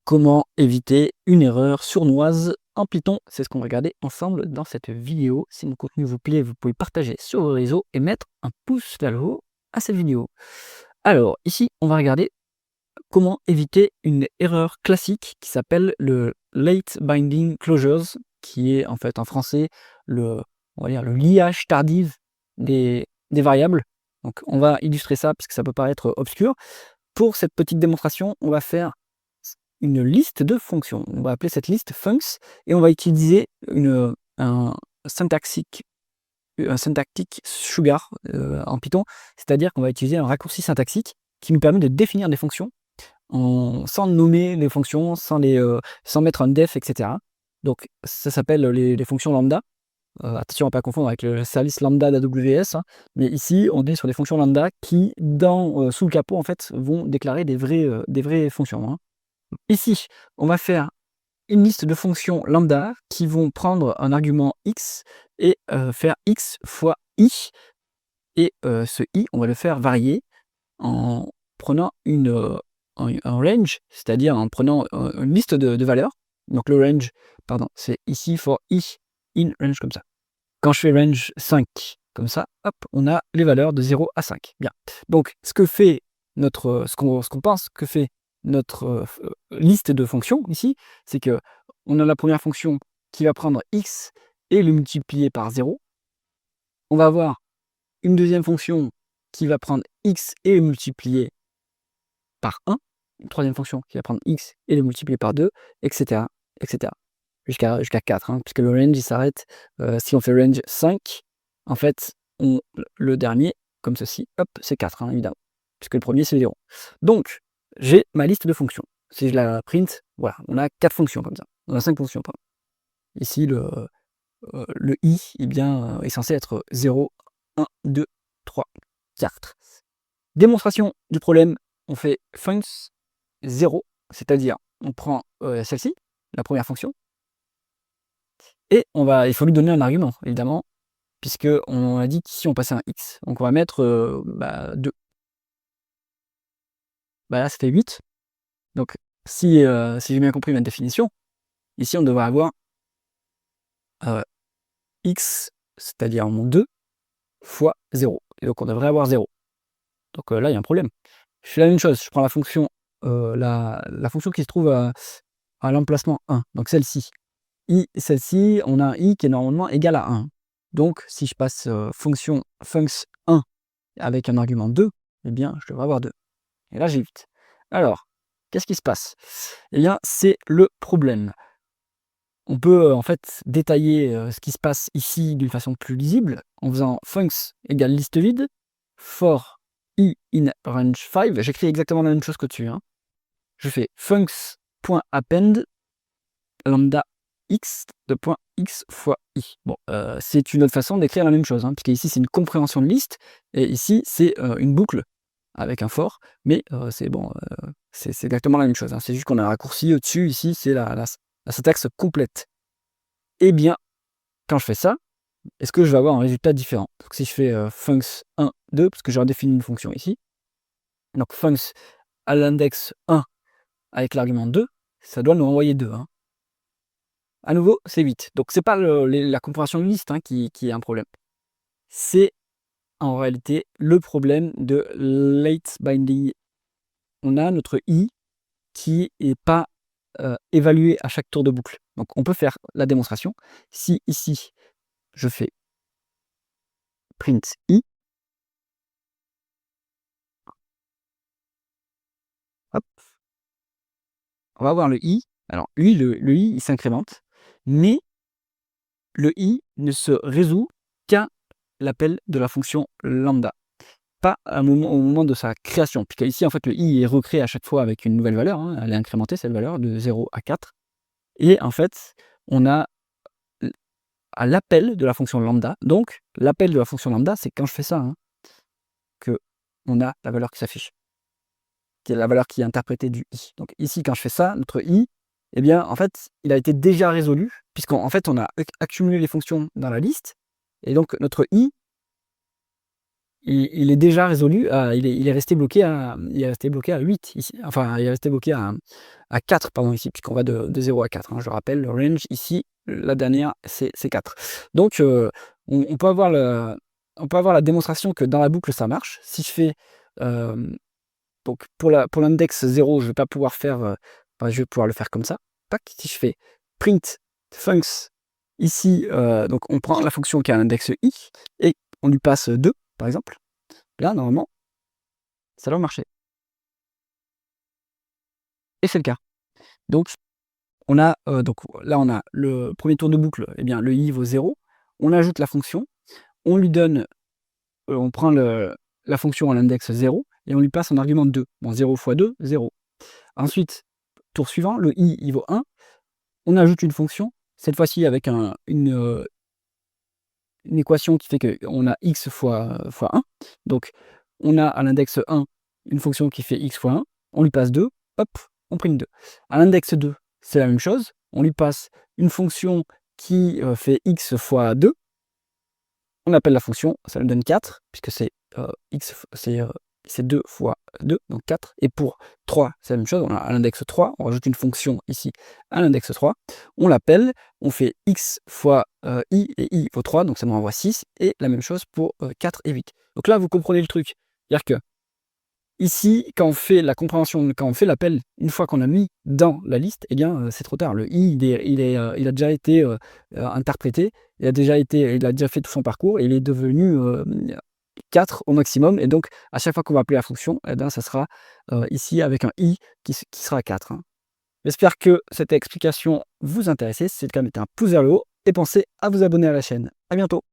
Comment éviter une erreur sournoise en Python? C'est ce qu'on va regarder ensemble dans cette vidéo. Si mon contenu vous plaît, vous pouvez partager sur vos réseaux et mettre un pouce vers le haut à cette vidéo. Alors, ici, on va regarder comment éviter une erreur classique qui s'appelle le late binding closures, qui est en fait en français on va dire le liage tardif des variables. Donc, on va illustrer ça parce que ça peut paraître obscur. Pour cette petite démonstration, on va faire une liste de fonctions. On va appeler cette liste funcs et on va utiliser un syntactic sugar en Python, c'est-à-dire qu'on va utiliser un raccourci syntaxique qui nous permet de définir des fonctions sans nommer les fonctions, sans mettre un def, etc. Donc ça s'appelle les fonctions lambda. Attention à ne pas confondre avec le service lambda d'AWS, hein, mais ici on est sur des fonctions lambda qui, sous le capot, en fait, vont déclarer des vraies fonctions, hein. Ici, on va faire une liste de fonctions lambda qui vont prendre un argument x et faire x fois i. Et ce i, on va le faire varier en prenant un range, c'est-à-dire en prenant une liste de valeurs. Donc le range, pardon, c'est ici for i in range comme ça. Quand je fais range 5 comme ça, hop, on a les valeurs de 0 à 5. Bien. Donc ce qu'on pense que fait notre liste de fonctions ici, c'est que on a la première fonction qui va prendre x et le multiplier par 0. On va avoir une deuxième fonction qui va prendre x et le multiplier par 1. Une troisième fonction qui va prendre x et le multiplier par 2, etc. etc. Jusqu'à 4, hein, puisque le range il s'arrête si on fait range 5, en fait, le dernier, comme ceci, hop, c'est 4, hein, évidemment, puisque le premier c'est 0. Donc, j'ai ma liste de fonctions. Si je la print, voilà, on a 4 fonctions comme ça. On a 5 fonctions, pardon. Ici, le i est censé être 0, 1, 2, 3, 4. Démonstration du problème, on fait funcs 0, c'est-à-dire on prend celle-ci, la première fonction, et il faut lui donner un argument, évidemment, puisqu'on a dit qu'ici on passait un x, donc on va mettre 2. Là ça fait 8, donc si j'ai bien compris ma définition, ici on devrait avoir x, c'est-à-dire mon 2, fois 0, et donc on devrait avoir 0. Donc là il y a un problème. Je fais la même chose, je prends la fonction, la fonction qui se trouve à l'emplacement 1, donc celle-ci. Celle-ci, on a un i qui est normalement égal à 1. Donc, si je passe fonction funcs 1 avec un argument 2, eh bien, je devrais avoir 2. Et là, j'ai 8. Alors, qu'est-ce qui se passe? Eh bien, c'est le problème. On peut en fait détailler ce qui se passe ici d'une façon plus lisible en faisant funcs égale liste vide for i in range 5. J'écris exactement la même chose qu'au-dessus, hein. Je fais funcs.append lambda x de point x fois i. Bon, c'est une autre façon d'écrire la même chose, hein, puisque ici c'est une compréhension de liste, et ici c'est une boucle avec un for, mais c'est bon, c'est exactement la même chose, hein, c'est juste qu'on a un raccourci au-dessus, ici c'est la syntaxe complète. Eh bien, quand je fais ça, est-ce que je vais avoir un résultat différent? Donc si je fais funcs 1, 2, parce que j'ai redéfini une fonction ici, donc funcs à l'index 1 avec l'argument 2, ça doit nous renvoyer 2, hein. À nouveau, c'est 8. Donc, c'est pas la compréhension de liste, hein, qui est un problème. C'est en réalité le problème de late binding. On a notre i qui n'est pas évalué à chaque tour de boucle. Donc, on peut faire la démonstration. Si ici, je fais print i, hop, on va voir le i. Alors, lui, le i, il s'incrémente, mais le i ne se résout qu'à l'appel de la fonction lambda. Pas au moment de sa création, puisqu'ici, en fait, le i est recréé à chaque fois avec une nouvelle valeur, hein, elle est incrémentée, cette valeur, de 0 à 4. Et en fait, on a à l'appel de la fonction lambda, donc l'appel de la fonction lambda, c'est quand je fais ça, hein, qu'on a la valeur qui s'affiche, qui est la valeur qui est interprétée du i. Donc ici, quand je fais ça, notre i, eh bien, en fait, il a été déjà résolu, puisqu'en fait, on a accumulé les fonctions dans la liste, et donc notre i, il est déjà résolu, il est resté bloqué à 8 ici, enfin il est resté bloqué à 4 pardon ici, puisqu'on va de 0 à 4, hein. Je rappelle le range ici, la dernière c'est 4. Donc on peut avoir la démonstration que dans la boucle ça marche. Si je fais, donc pour l'index 0, je vais pas pouvoir faire, enfin, je vais pouvoir le faire comme ça. Tac, si je fais print funcs ici, donc on prend la fonction qui a un index i et on lui passe 2 par exemple. Là normalement, ça doit marcher. Et c'est le cas. Donc donc là on a le premier tour de boucle, eh bien le i vaut 0. On ajoute la fonction, on lui donne, on prend la fonction à l'index 0 et on lui passe en argument 2. Bon 0 fois 2, 0. Ensuite, tour suivant, le i il vaut 1. On ajoute une fonction, cette fois-ci avec une équation qui fait qu'on a x fois 1. Donc on a à l'index 1 une fonction qui fait x fois 1, on lui passe 2, hop, on print 2. À l'index 2, c'est la même chose, on lui passe une fonction qui fait x fois 2, on appelle la fonction, ça nous donne 4, puisque c'est c'est 2 fois 2, donc 4. Et pour 3, c'est la même chose, on a à l'index 3, on rajoute une fonction ici à l'index 3, on l'appelle, on fait x fois i, et i vaut 3, donc ça nous renvoie 6, et la même chose pour 4 et 8. Donc là, vous comprenez le truc. C'est-à-dire que ici, quand on fait la compréhension, quand on fait l'appel, une fois qu'on a mis dans la liste, eh bien, c'est trop tard. Le i, il a déjà été interprété, il a déjà fait tout son parcours, et il est devenu 4 au maximum. Et donc, à chaque fois qu'on va appeler la fonction, eh bien, ça sera ici avec un i qui sera 4. Hein. J'espère que cette explication vous intéressait. Si c'est le cas, mettez un pouce vers le haut et pensez à vous abonner à la chaîne. À bientôt.